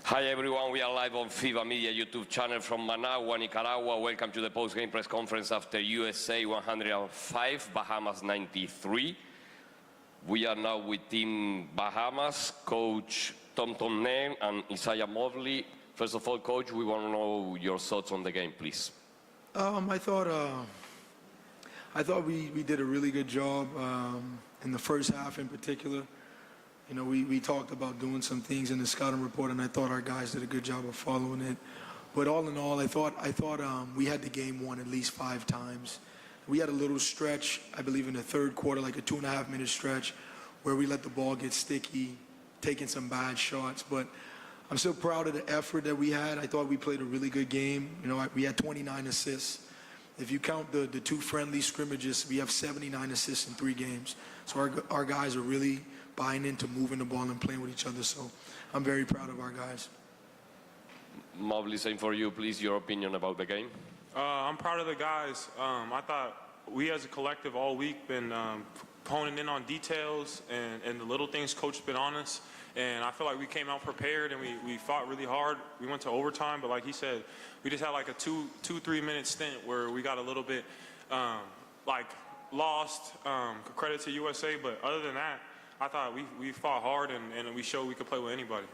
Hi everyone, we are live on FIBA Media YouTube channel from Managua, Nicaragua. Welcome to the post-game press conference after USA 105, Bahamas 93. We are now with Team Bahamas, Coach Tom Name and Isaiah Mobley. First of all, Coach, we want to know your thoughts on the game, please. I thought we did a really good job in the first half in particular. You know, we talked about doing some things in the scouting report, and I thought our guys did a good job of following it. But all in all, I thought we had the game won at least 5 times. We had a little stretch, I believe, in the third quarter, like a 2.5-minute stretch, where we let the ball get sticky, taking some bad shots. But I'm still proud of the effort that we had. I thought we played a really good game. You know, we had 29 assists. If you count the 2 friendly scrimmages, we have 79 assists in 3 games. So our guys are really buying into moving the ball and playing with each other. So I'm very proud of our guys. Mobley, same for you, please, your opinion about the game. I'm proud of the guys. I thought we as a collective all week been honing in on details and the little things. Coach been on us. And I feel like we came out prepared and we fought really hard. We went to overtime, but like he said, we just had like a 2-3 minute stint where we got a little bit lost. Credit to USA, but other than that, I thought we fought hard and we showed we could play with anybody.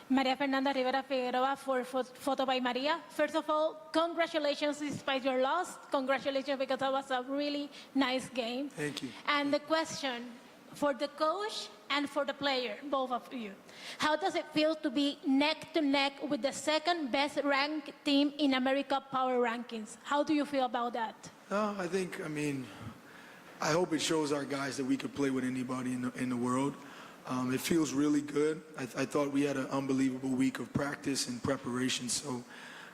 Maria Fernanda Rivera Figueroa for Photo by Maria. First of all, congratulations despite your loss. Congratulations because that was a really nice game. Thank you. And the question for the coach and for the player, both of you. How does it feel to be neck to neck with the second best ranked team in AmeriCup power rankings? How do you feel about that? I hope it shows our guys that we could play with anybody in the world. It feels really good. I thought we had an unbelievable week of practice and preparation. So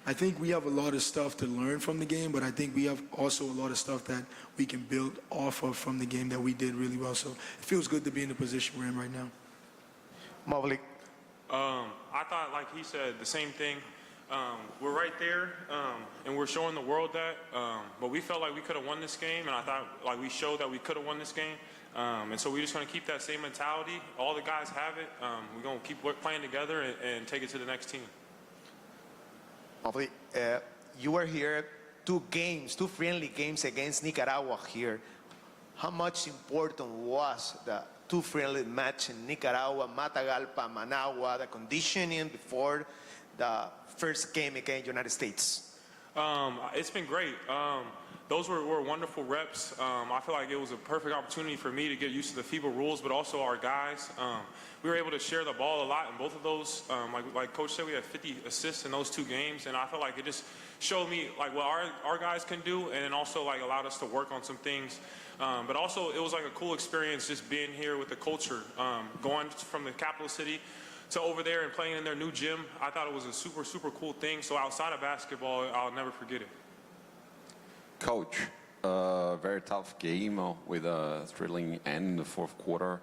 I think we have a lot of stuff to learn from the game, but I think we have also a lot of stuff that we can build off of from the game that we did really well. So it feels good to be in the position we're in right now. Mobley. I thought, like he said, the same thing. We're right there, and we're showing the world that. But we felt like we could have won this game, and I thought like we showed that we could have won this game. And so we're just going to keep that same mentality. All the guys have it. We're going to keep playing together and take it to the next team. Mobley, you were here 2 friendly games against Nicaragua here. How much important was the 2 friendly match in Nicaragua, Matagalpa, Managua, the conditioning before the first game against the United States? It's been great. Those were wonderful reps. I feel like it was a perfect opportunity for me to get used to the FIBA rules, but also our guys. We were able to share the ball a lot in both of those. Like Coach said, we had 50 assists in those 2 games, and I felt like it just showed me like what our guys can do, and then also like allowed us to work on some things. But also it was like a cool experience just being here with the culture, going from the capital city to over there and playing in their new gym. I thought it was a super, super cool thing. So outside of basketball, I'll never forget it. Coach, very tough game with a thrilling end in the 4th quarter.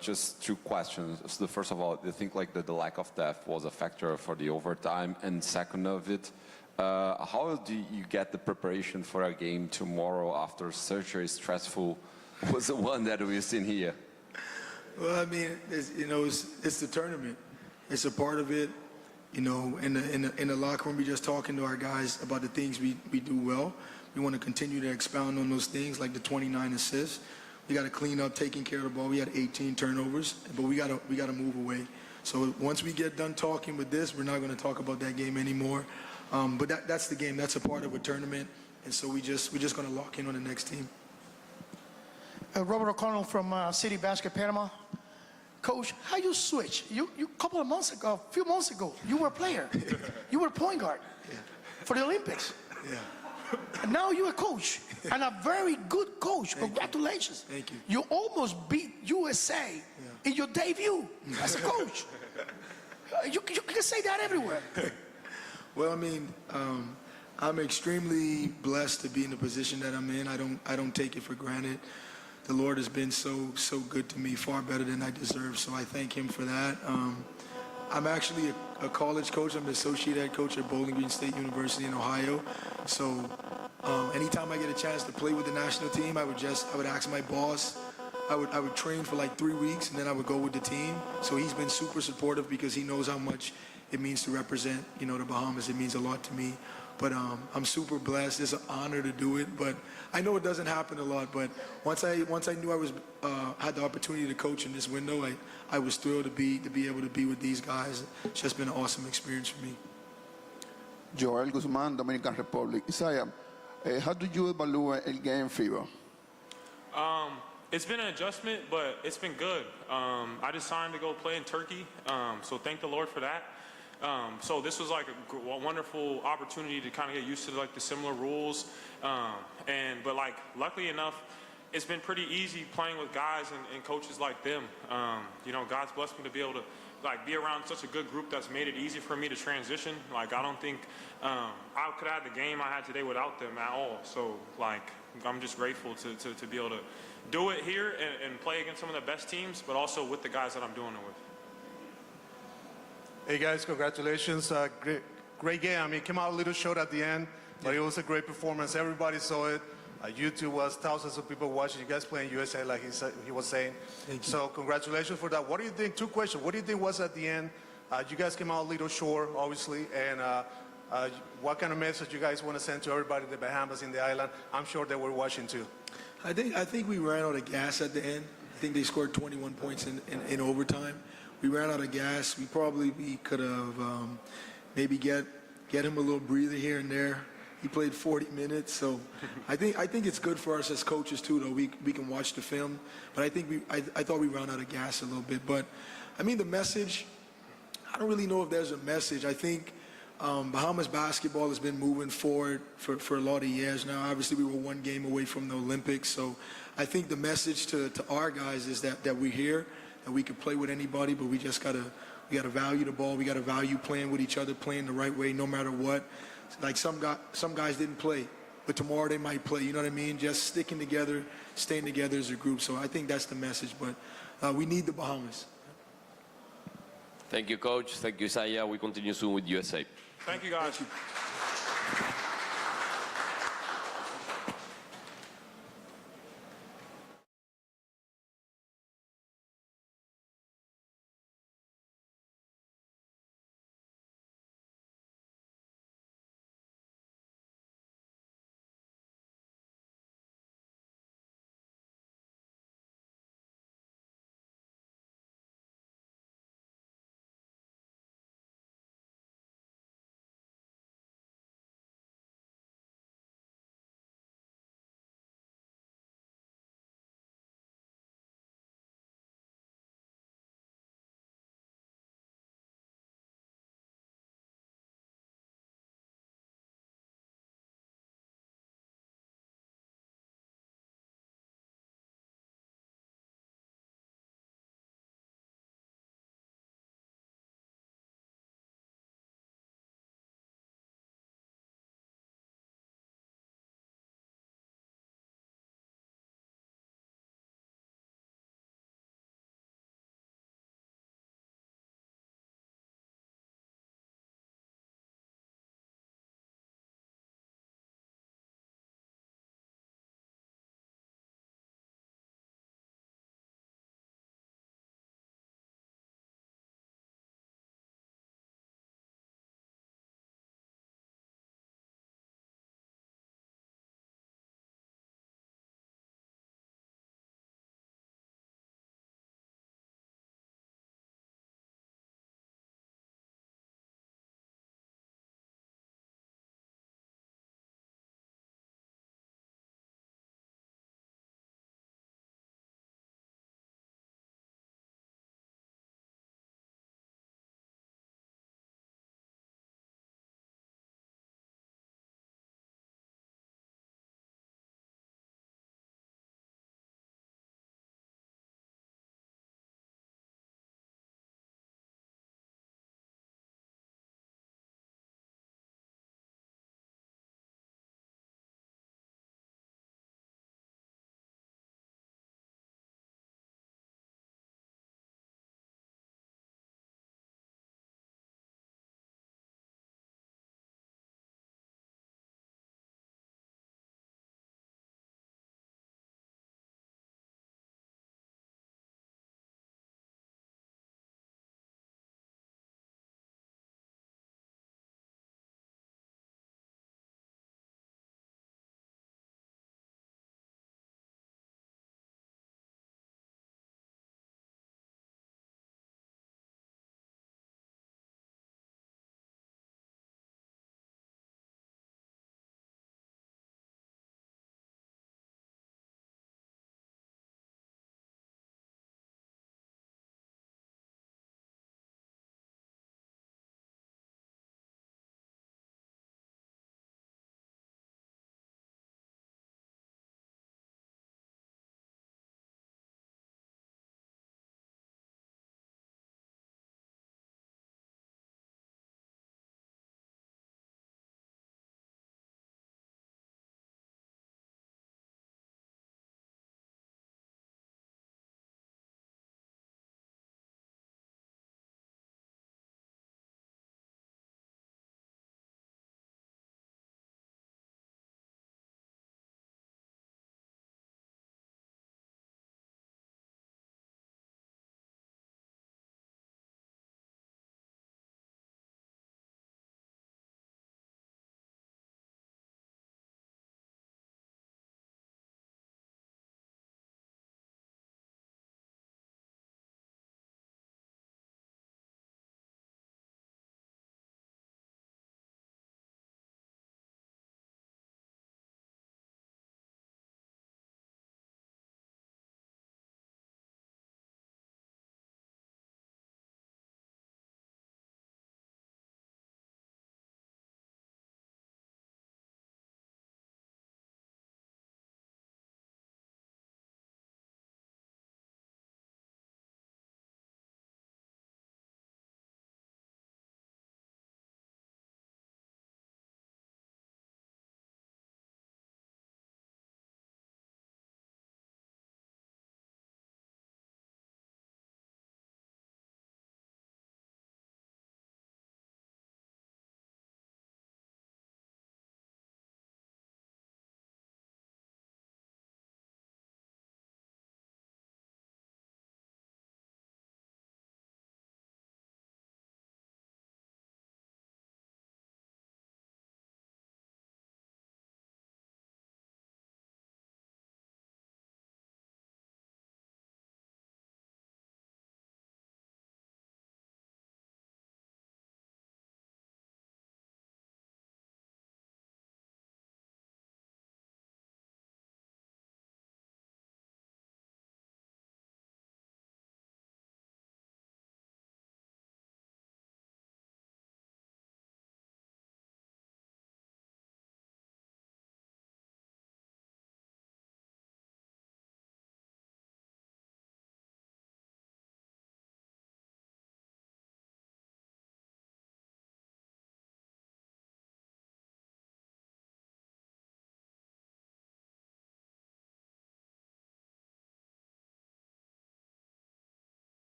Just 2 questions. So first of all, do you think like the lack of depth was a factor for the overtime? And second of it, how do you get the preparation for a game tomorrow after such a stressful was the one that we've seen here? Well, it's the tournament. It's a part of it. You know, in the locker room, we just talking to our guys about the things we do well. We want to continue to expound on those things, like the 29 assists. We got to clean up, taking care of the ball. We had 18 turnovers, but we got to move away. So once we get done talking with this, we're not going to talk about that game anymore. But that's the game. That's a part of a tournament, and so we're just going to lock in on the next team. Robert O'Connell from City Basket, Panama. Coach, how you switch? You a few months ago, you were a player. You were point guard for the Olympics. Yeah. And now you're a coach, and a very good coach. Congratulations. Thank you. You almost beat USA in your debut as a coach. You can say that everywhere. Well, I'm extremely blessed to be in the position that I'm in. I don't take it for granted. The Lord has been so good to me, far better than I deserve, so I thank him for that. I'm actually a college coach. I'm the associate head coach at Bowling Green State University in Ohio. So anytime I get a chance to play with the national team, I would ask my boss I would train for like 3 weeks, and then I would go with the team. So he's been super supportive because he knows how much it means to represent, the Bahamas. It means a lot to me. But I'm super blessed. It's an honor to do it. But I know it doesn't happen a lot. But once I knew I was had the opportunity to coach in this window, I was thrilled to be able to be with these guys. It's just been an awesome experience for me. Joel Guzman, Dominican Republic. Isaiah, how do you evaluate el game FIBA? It's been an adjustment, but it's been good. I just signed to go play in Turkey, so thank the Lord for that. So this was like a wonderful opportunity to kind of get used to like the similar rules, but like luckily enough, it's been pretty easy playing with guys and coaches like them. God's blessed me to be able to like be around such a good group that's made it easy for me to transition. Like I don't think I could have had the game I had today without them at all. So like I'm just grateful to be able to do it here and play against some of the best teams, but also with the guys that I'm doing it with. Hey guys, congratulations. Great game. I mean, it came out a little short at the end, but it was a great performance. Everybody saw it. YouTube was thousands of people watching. You guys playing USA, like he was saying. Thank you. So congratulations for that. What do you think? Two questions. What do you think was at the end? You guys came out a little short, obviously, and what kind of message you guys want to send to everybody in the Bahamas, in the island? I'm sure they were watching too. I think we ran out of gas at the end. I think they scored 21 points in overtime. We ran out of gas. We could have maybe get him a little breather here and there. He played 40 minutes, so I think it's good for us as coaches too. Though we can watch the film, but I thought we ran out of gas a little bit. But I mean the message. I don't really know if there's a message. I think Bahamas basketball has been moving forward for a lot of years now. Obviously, we were one game away from the Olympics, so I think the message to our guys is that we're here, that we can play with anybody, but we gotta value the ball. We gotta value playing with each other, playing the right way, no matter what. Like some guys didn't play, but tomorrow they might play. You know what I mean? Just sticking together, staying together as a group. So I think that's the message. But we need the Bahamas. Thank you, Coach. Thank you, Isaiah. We continue soon with USA. Thank you, guys. Thank you.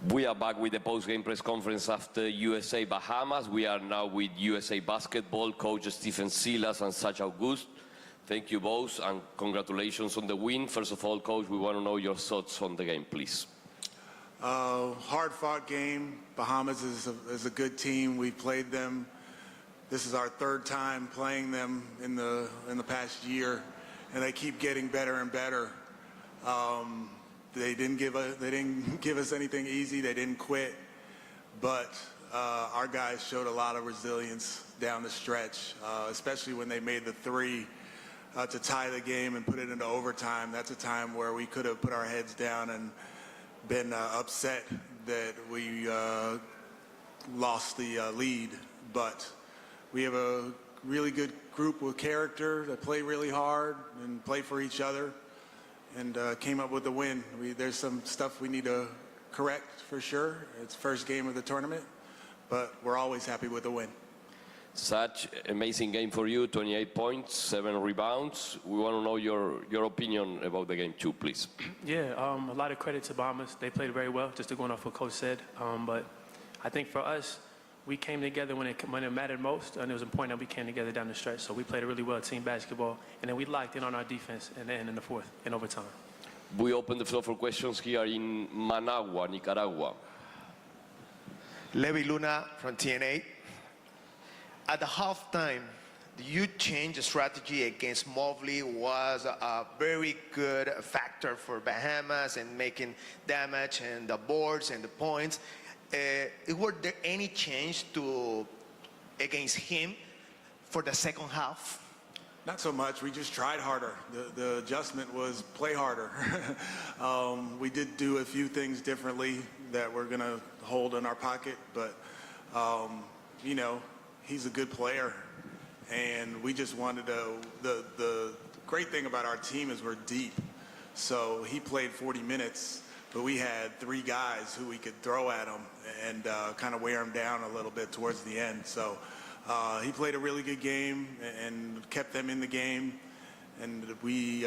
We are back with the post-game press conference after USA Bahamas. We are now with USA Basketball coach Stephen Silas and Sach August. Thank you both and congratulations on the win. First of all, coach, we want to know your thoughts on the game, please. Hard-fought game. Bahamas is a good team. We played them. This is our third time playing them in the past year, and they keep getting better and better. They didn't give us anything easy. They didn't quit, but our guys showed a lot of resilience down the stretch, especially when they made the three to tie the game and put it into overtime. That's a time where we could have put our heads down and been upset that we lost the lead, but we have a really good group with character that play really hard and play for each other, and came up with the win. There's some stuff we need to correct for sure. It's first game of the tournament, but we're always happy with the win. Such amazing game for you, 28 points, 7 rebounds. We want to know your opinion about the game too, please. Yeah, a lot of credit to Bahamas. They played very well, just to go off what Coach said. But I think for us, we came together when it mattered most, and it was important that we came together down the stretch. So we played really well team basketball, and then we locked in on our defense and then in the fourth, in overtime. We open the floor for questions here in Managua, Nicaragua. Levi Luna from TNA. At the halftime, you changed the strategy against Mobley. Was a very good factor for Bahamas and making damage and the boards and the points. Were there any change against him for the second half? Not so much. We just tried harder. The adjustment was play harder. We did do a few things differently that we're going to hold in our pocket, but, you know, he's a good player, and we just wanted to, the great thing about our team is we're deep. So he played 40 minutes, but we had 3 guys who we could throw at him and kind of wear him down a little bit towards the end. So he played a really good game and kept them in the game, and we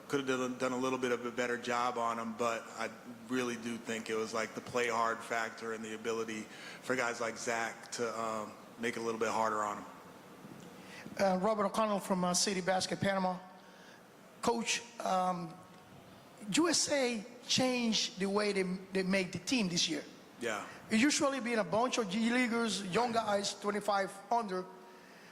could have done a little bit of a better job on him, but I really do think it was like the play hard factor and the ability for guys like Zach to make it a little bit harder on him. Robert O'Connell from City Basket, Panama. Coach, USA changed the way they make the team this year. Yeah. It usually been a bunch of G-leaguers, young guys, 25 under.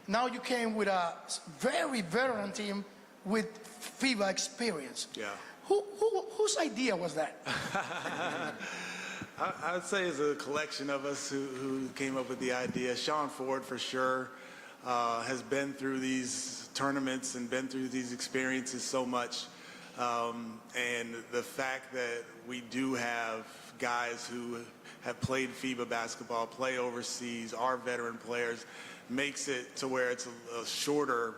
Now you came with a very veteran team with FIBA experience. Yeah. Whose idea was that? I would say it's a collection of us who came up with the idea. Sean Ford, for sure, has been through these tournaments and been through these experiences so much. And the fact that we do have guys who have played FIBA basketball, play overseas, are veteran players, makes it to where it's a shorter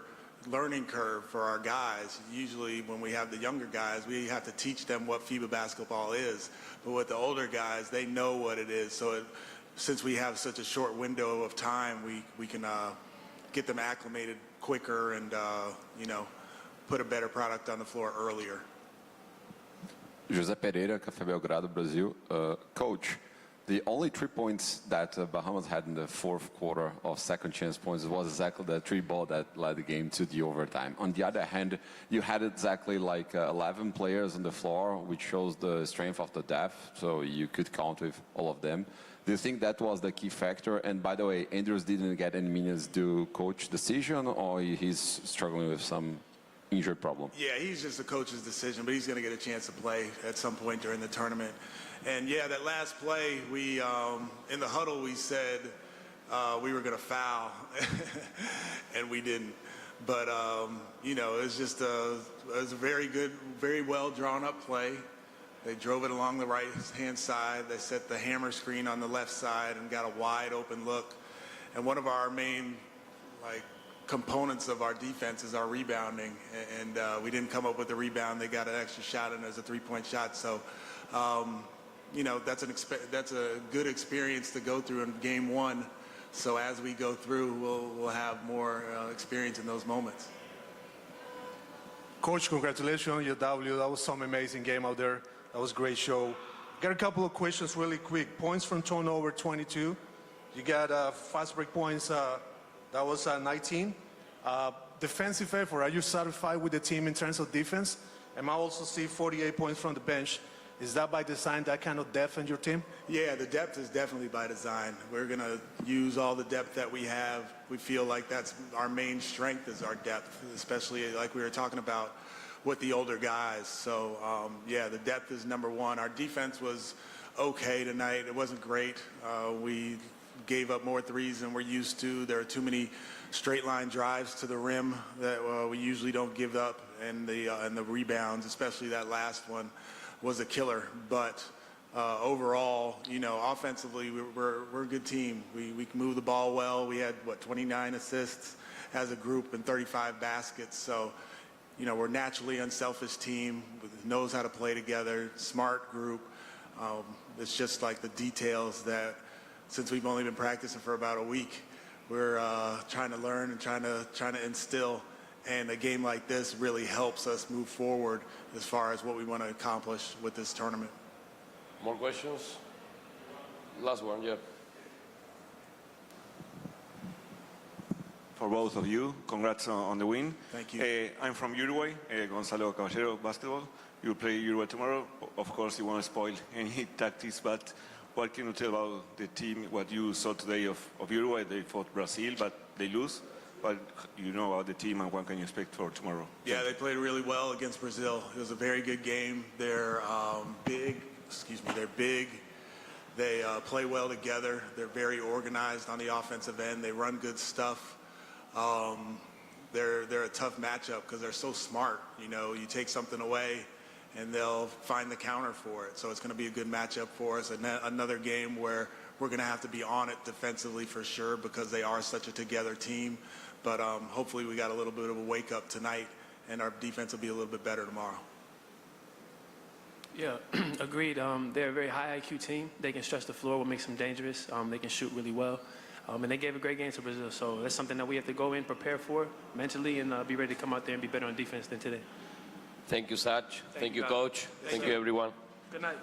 learning curve for our guys. Usually when we have the younger guys, we have to teach them what FIBA basketball is. But with the older guys, they know what it is. So since we have such a short window of time, we can get them acclimated quicker and, you know, put a better product on the floor earlier. José Pereira, Café Belgrado, Brazil. Coach, the only 3 points that Bahamas had in the fourth quarter of second chance points was exactly the 3 ball that led the game to the overtime. On the other hand, you had exactly like 11 players on the floor, which shows the strength of the depth, so you could count with all of them. Do you think that was the key factor? And by the way, Andrews didn't get any minutes due coach decision, or he's struggling with some injury problem? Yeah, he's just a coach's decision, but he's going to get a chance to play at some point during the tournament. And yeah, that last play, we in the huddle we said we were going to foul, and we didn't. But you know, it was just it was a very good, very well drawn up play. They drove it along the right-hand side. They set the hammer screen on the left side and got a wide open look. And one of our main components of our defense is our rebounding, and we didn't come up with the rebound. They got an extra shot, and there's a 3-point shot. So, you know, that's a good experience to go through in game 1. So as we go through, we'll have more experience in those moments. Coach, congratulations on your W. That was some amazing game out there. That was a great show. Got a couple of questions really quick. Points from turnover, 22. You got fast break points, that was 19. Defensive effort, are you satisfied with the team in terms of defense? And I also see 48 points from the bench. Is that by design, that kind of depth in your team? Yeah, the depth is definitely by design. We're going to use all the depth that we have. We feel like that's our main strength is our depth, especially like we were talking about with the older guys. So, yeah, the depth is number one. Our defense was okay tonight. It wasn't great. We gave up more threes than we're used to. There are too many straight line drives to the rim that we usually don't give up, and the rebounds, especially that last one, was a killer. But overall, you know, offensively, we're a good team. We can move the ball well. We had, 29 assists as a group and 35 baskets. So, you know, we're a naturally unselfish team, knows how to play together, smart group. It's just like the details that, since we've only been practicing for about a week, we're trying to learn and trying to instill. And a game like this really helps us move forward as far as what we want to accomplish with this tournament. More questions? Last one, yeah. For both of you, congrats on the win. Thank you. I'm from Uruguay, Gonzalo Caballero, basketball. You play Uruguay tomorrow. Of course, you won't spoil any tactics, but what can you tell about the team, what you saw today of Uruguay? They fought Brazil, but they lose. But you know about the team, and what can you expect for tomorrow? Yeah, they played really well against Brazil. It was a very good game. They're big. They're big. They play well together. They're very organized on the offensive end. They run good stuff. They're a tough matchup because they're so smart. You know, you take something away, and they'll find the counter for it. So it's going to be a good matchup for us. And another game where we're going to have to be on it defensively for sure because they are such a together team. But hopefully we got a little bit of a wake up tonight, and our defense will be a little bit better tomorrow. Yeah, agreed. They're a very high IQ team. They can stretch the floor, what makes them dangerous. They can shoot really well. And they gave a great game to Brazil. So that's something that we have to go in, prepare for mentally, and be ready to come out there and be better on defense than today. Thank you, Saj. Thank you, God. Coach. Thank you, everyone. Good night.